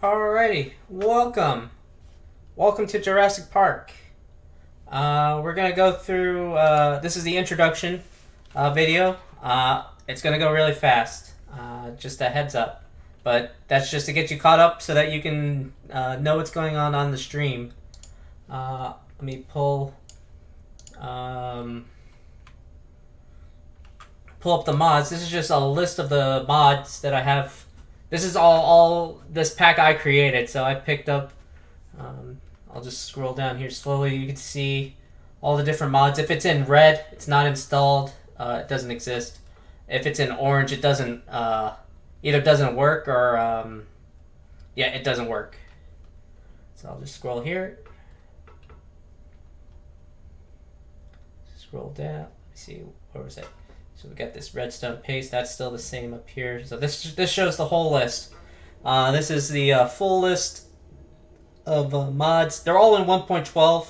Alrighty, welcome to Jurassic Park. We're gonna go through. This is the introduction video. It's gonna go really fast. Just a heads up, but that's just to get you caught up so that you can know what's going on the stream. Let me pull up the mods. This is just a list of the mods that I have. This is all this pack I created, so I picked up. I'll just scroll down here slowly. You can see all the different mods. If it's in red, it's not installed. It doesn't exist. If it's in orange, it doesn't either doesn't work or yeah, it doesn't work. So I'll just scroll here. Scroll down. Let me see, where was it? So we got this redstone paste. That's still the same up here. So this shows the whole list. This is the full list of mods. They're all in 1.12.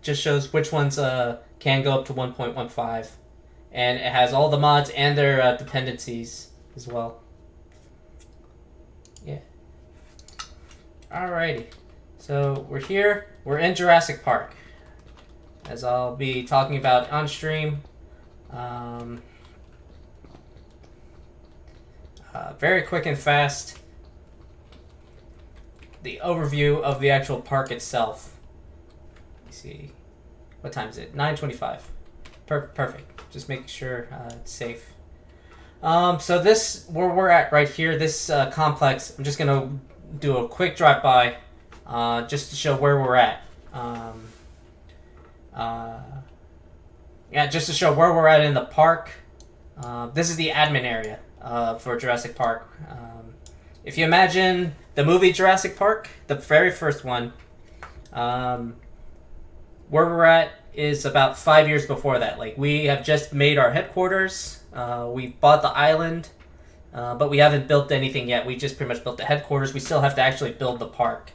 Just shows which ones can go up to 1.15, and it has all the mods and their dependencies as well. Yeah. Alrighty. So we're here. We're in Jurassic Park, as I'll be talking about on stream. Very quick and fast, the overview of the actual park itself. Let me see, what time is it? 9:25. Perfect. Just making sure it's safe. So this, where we're at right here, this complex, I'm just gonna do a quick drive by, just to show where we're at. Yeah, just to show where we're at in the park. This is the admin area for Jurassic Park. If you imagine the movie Jurassic Park, the very first one, where we're at is about 5 years before that. Like, we have just made our headquarters. We bought the island, but we haven't built anything yet. We just pretty much built the headquarters. We still have to actually build the park.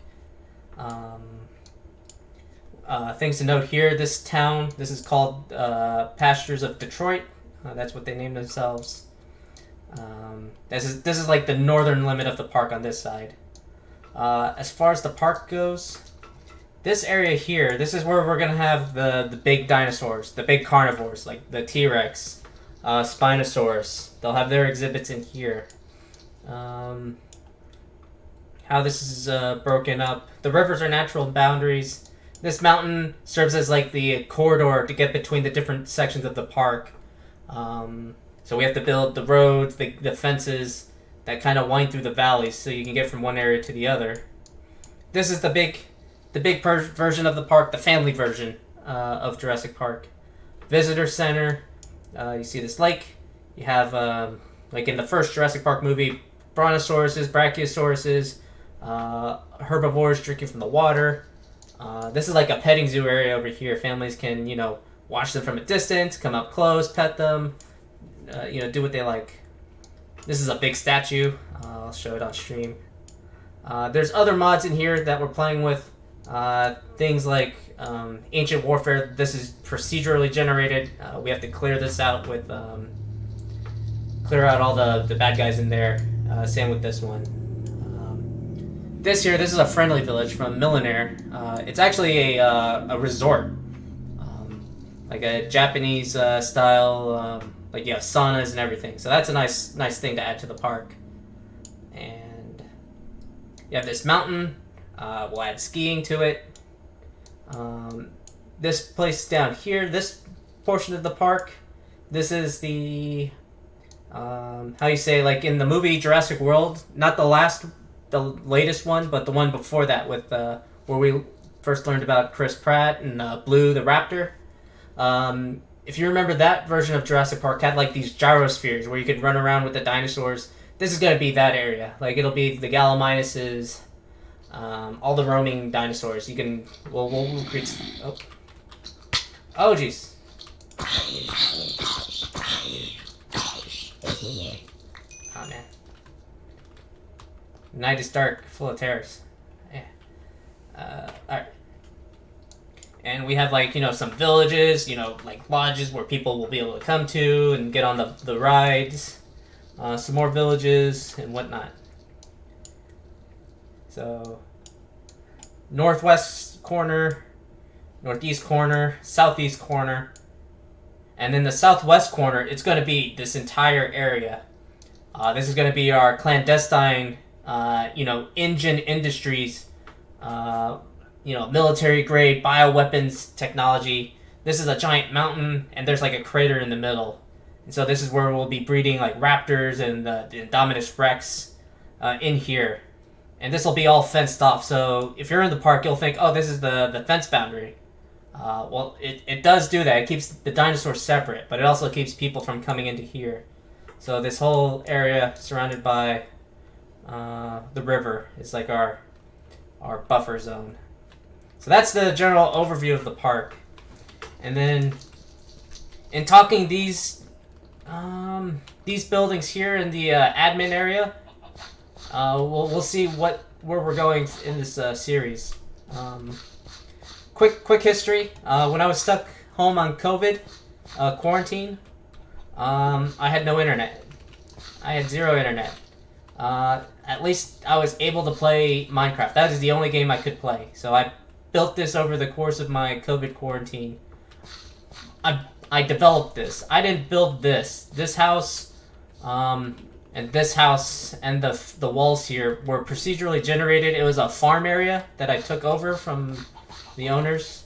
Things to note here, this town, this is called Pastures of Detroit. That's what they named themselves. This is like the northern limit of the park on this side. As far as the park goes, this area here, this is where we're going to have the big dinosaurs, the big carnivores, like the T-Rex, Spinosaurus. They'll have their exhibits in here. How this is broken up. The rivers are natural boundaries. This mountain serves as like the corridor to get between the different sections of the park. So we have to build the roads, the fences that kind of wind through the valleys so you can get from one area to the other. This is the big version of the park, the family version of Jurassic Park. Visitor center. You see this lake. You have, like in the first Jurassic Park movie, brontosauruses, brachiosauruses, herbivores drinking from the water. This is like a petting zoo area over here. Families can, watch them from a distance, come up close, pet them, do what they like. This is a big statue. I'll show it on stream. There's other mods in here that we're playing with. Things like Ancient Warfare. This is procedurally generated. We have to clear this out with clear out all the bad guys in there. Same with this one. This is a friendly village from Millionaire. It's actually a resort, like a Japanese style. Like you have saunas and everything. So that's a nice thing to add to the park. And you have this mountain. We'll add skiing to it. This place down here, this portion of the park, this is the how you say, like in the movie Jurassic World, not the latest one, but the one before that with where we first learned about Chris Pratt and Blue the raptor. if you remember, that version of Jurassic Park had like these gyrospheres where you could run around with the dinosaurs. This is going to be that area. Like, it'll be the Gallimimuses, all the roaming dinosaurs. You can... We'll create... Oh, jeez. Oh, man. Night is dark, full of terrors. Yeah. Alright. And we have, like, some villages, like lodges where people will be able to come to and get on the rides. Some more villages and whatnot. So, northwest corner, northeast corner, southeast corner, and then the southwest corner, it's going to be this entire area. This is going to be our clandestine, engine industries, military-grade bioweapons technology. This is a giant mountain, and there's like a crater in the middle. And so this is where we'll be breeding like raptors and the Indominus Rex in here. And this will be all fenced off, so if you're in the park, you'll think, oh, this is the fence boundary. Well, it does do that. It keeps the dinosaurs separate, but it also keeps people from coming into here. So this whole area surrounded by the river is like our buffer zone. So that's the general overview of the park. And then in talking these buildings here in the admin area, we'll see where we're going in this series. Quick history. When I was stuck home on COVID quarantine, I had no internet. I had zero internet. At least I was able to play Minecraft. That is the only game I could play. So I built this over the course of my COVID quarantine. I developed this. I didn't build this. This house, and this house, and the walls here were procedurally generated. It was a farm area that I took over from the owners.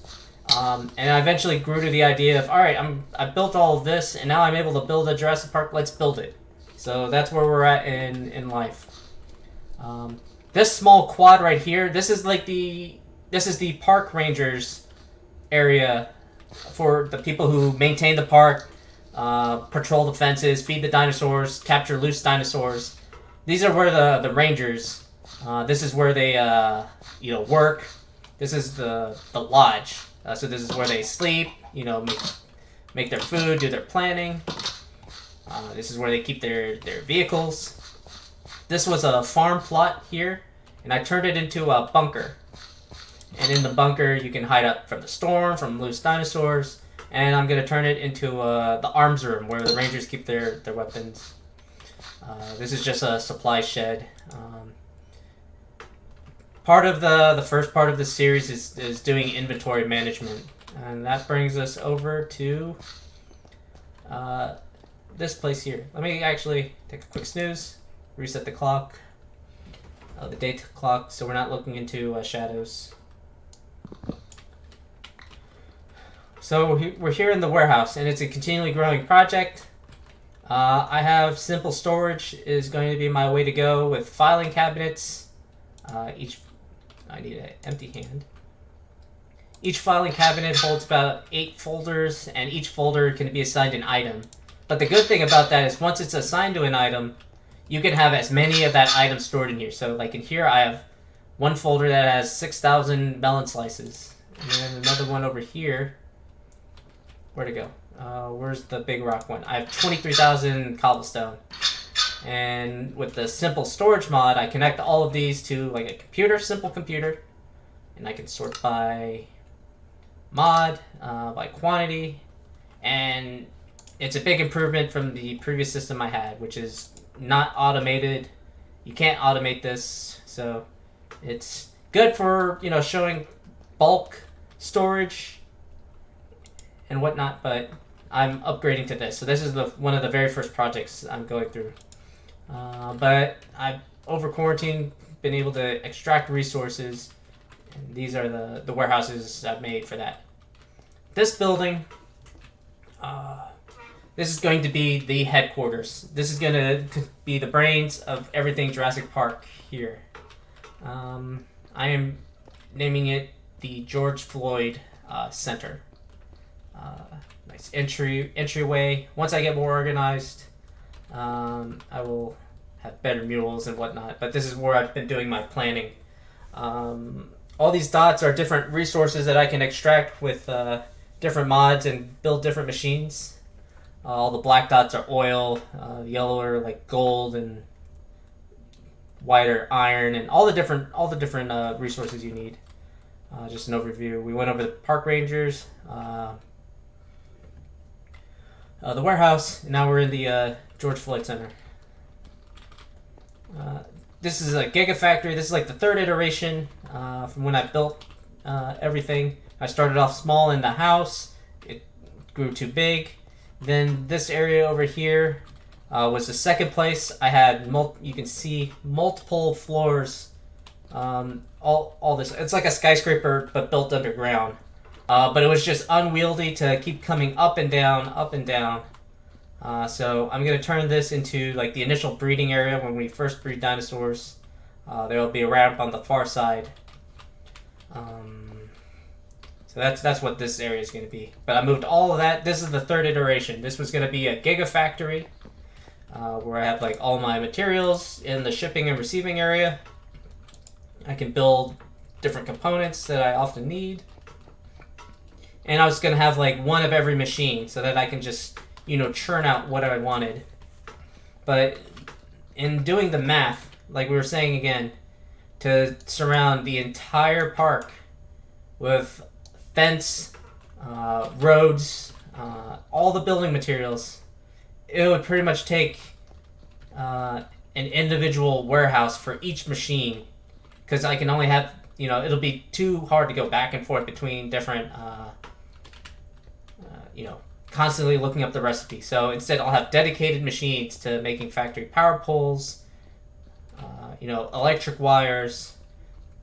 And I eventually grew to the idea of, alright, I built all of this, and now I'm able to build a Jurassic Park. Let's build it. So that's where we're at in life. This small quad right here, this is the park rangers area for the people who maintain the park, patrol the fences, feed the dinosaurs, capture loose dinosaurs. These are where the rangers, this is where they work. This is the lodge. So this is where they sleep, make their food, do their planning. This is where they keep their vehicles. This was a farm plot here, and I turned it into a bunker. And in the bunker, you can hide up from the storm, from loose dinosaurs, and I'm going to turn it into the arms room where the rangers keep their weapons. This is just a supply shed. Part of the first part of the series is doing inventory management, and that brings us over to this place here. Let me actually take a quick snooze, reset the clock, the date clock, so we're not looking into shadows. So we're here in the warehouse, and it's a continually growing project. I have simple storage is going to be my way to go with filing cabinets. I need an empty hand. Each filing cabinet holds about 8 folders, and each folder can be assigned an item. But the good thing about that is once it's assigned to an item, you can have as many of that item stored in here. So like in here, I have one folder that has 6,000 melon slices. And then another one over here. Where'd it go? Where's the big rock one? I have 23,000 cobblestone. And with the simple storage mod, I connect all of these to like a computer, simple computer. And I can sort by mod, by quantity. And it's a big improvement from the previous system I had, which is not automated. You can't automate this, so it's good for showing bulk storage and whatnot. But I'm upgrading to this, so this is one of the very first projects I'm going through. But I've over quarantine been able to extract resources, and these are the warehouses I've made for that. This building. This is going to be the headquarters. This is going to be the brains of everything Jurassic Park here. I am naming it the George Floyd Center. Nice entryway. Once I get more organized, I will have better murals and whatnot. But this is where I've been doing my planning. All these dots are different resources that I can extract with different mods and build different machines. All the black dots are oil, yellow are like gold, and white are iron, and all the different resources you need. Just an overview. We went over the park rangers, the warehouse, and now we're in the George Floyd Center. This is a gigafactory. This is like the third iteration from when I built everything. I started off small in the house. It grew too big. Then this area over here was the second place. I had you can see multiple floors. All this. It's like a skyscraper but built underground. But it was just unwieldy to keep coming up and down, up and down. So I'm gonna turn this into like the initial breeding area when we first breed dinosaurs. There will be a ramp on the far side. So that's what this area is gonna be. But I moved all of that. This is the third iteration. This was gonna be a gigafactory where I have like all my materials in the shipping and receiving area. I can build different components that I often need. And I was gonna have like one of every machine so that I can just, churn out what I wanted. But in doing the math, like we were saying again, to surround the entire park with fence, roads, all the building materials, it would pretty much take an individual warehouse for each machine, because I can only have, it'll be too hard to go back and forth between different, constantly looking up the recipe. So instead I'll have dedicated machines to making factory power poles, electric wires,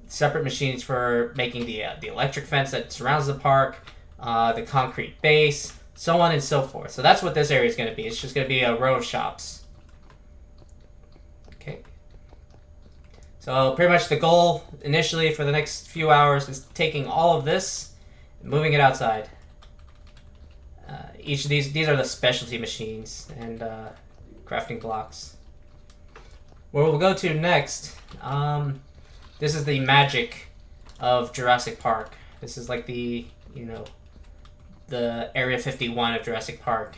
separate machines for making the electric fence that surrounds the park, the concrete base, so on and so forth. So that's what this area is going to be. It's just going to be a row of shops. Okay. So pretty much the goal initially for the next few hours is taking all of this and moving it outside. Each of these are the specialty machines and crafting blocks. Where we'll go to next, this is the magic of Jurassic Park. This is like the Area 51 of Jurassic Park.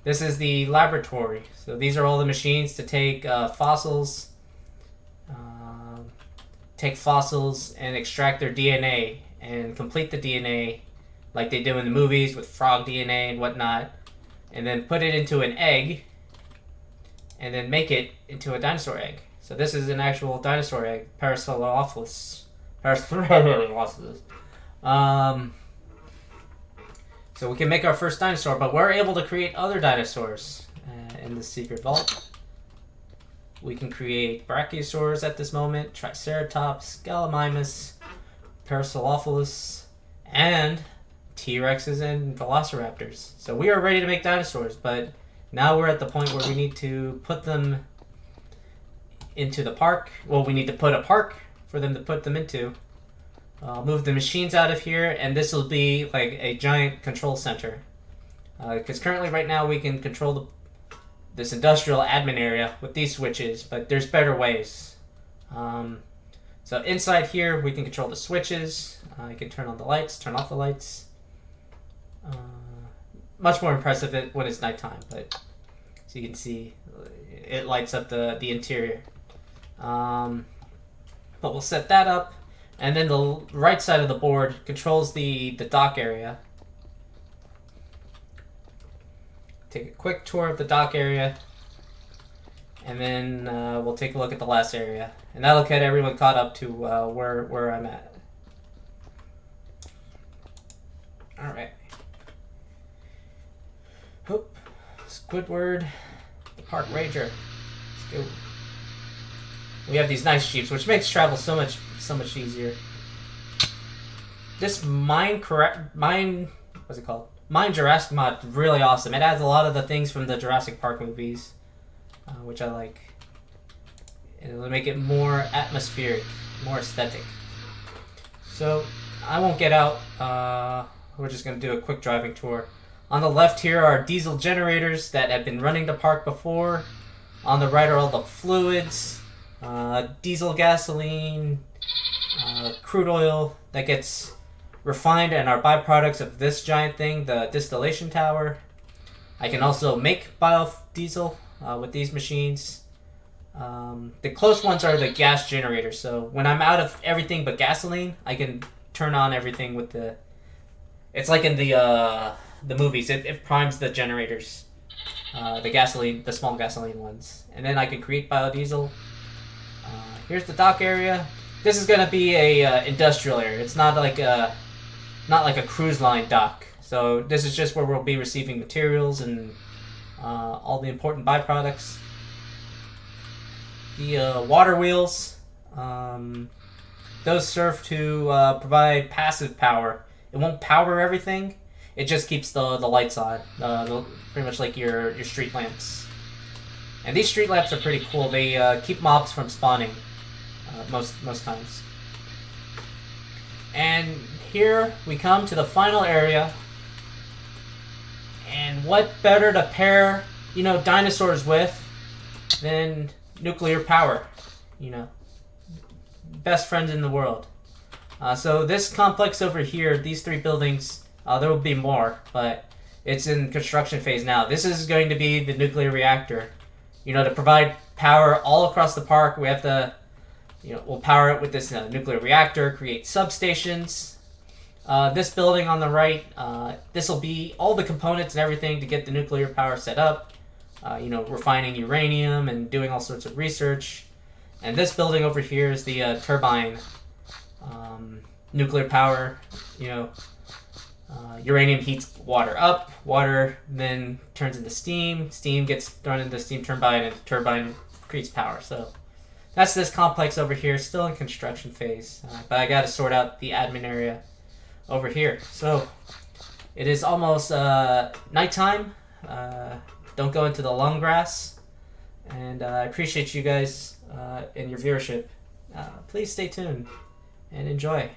This is the laboratory. So these are all the machines to take fossils, and extract their DNA and complete the DNA like they do in the movies with frog DNA and whatnot, and then put it into an egg and then make it into a dinosaur egg. So this is an actual dinosaur egg, Parasaurolophus. So we can make our first dinosaur, but we're able to create other dinosaurs in the secret vault. We can create brachiosaurs at this moment, Triceratops, Gallimimus, Parasaurolophus, and T-Rexes and Velociraptors. So we are ready to make dinosaurs, but now we're at the point where we need to put them into the park. Well, we need to put a park for them to put them into. Move the machines out of here, and this will be like a giant control center. Because currently right now we can control this industrial admin area with these switches, but there's better ways. So inside here we can control the switches. You can turn on the lights, turn off the lights. Much more impressive when it's nighttime, but so you can see it lights up the interior. But we'll set that up, and then the right side of the board controls the dock area. Take a quick tour of the dock area, and then we'll take a look at the last area, and that'll get everyone caught up to where I'm at. All right. Oop. Squidward, the park ranger. Let's go. We have these nice jeeps, which makes travel so much easier. This Mine Jurassic mod is really awesome. It adds a lot of the things from the Jurassic Park movies, which I like. It'll make it more atmospheric, more aesthetic. So I won't get out we're just going to do a quick driving tour. On the left here are diesel generators that have been running the park before. On the right are all the fluids, diesel, gasoline, crude oil that gets refined and are byproducts of this giant thing, the distillation tower. I can also make biodiesel with these machines. The close ones are the gas generators, so when I'm out of everything but gasoline, I can turn on everything with the... It's like in the movies, it primes the generators. The small gasoline ones. And then I can create biodiesel. Here's the dock area. This is going to be a industrial area. It's not like a cruise line dock. So this is just where we'll be receiving materials and all the important byproducts. The water wheels, those serve to provide passive power. It won't power everything. It just keeps the lights on, pretty much like your street lamps. And these street lamps are pretty cool. They keep mobs from spawning most times. And here we come to the final area. And what better to pair, dinosaurs with than nuclear power? Best friends in the world. So this complex over here, these 3 buildings, there will be more, but it's in construction phase now. This is going to be the nuclear reactor. To provide power all across the park, we have to, we'll power it with this nuclear reactor, create substations. This building on the right, this will be all the components and everything to get the nuclear power set up. Refining uranium and doing all sorts of research. And this building over here is the turbine. Nuclear power, uranium heats water up, water then turns into steam, steam gets thrown into the steam turbine, and the turbine creates power. So that's this complex over here, still in construction phase. But I got to sort out the admin area over here. So it is almost nighttime. Don't go into the long grass. And I appreciate you guys and your viewership. Please stay tuned and enjoy.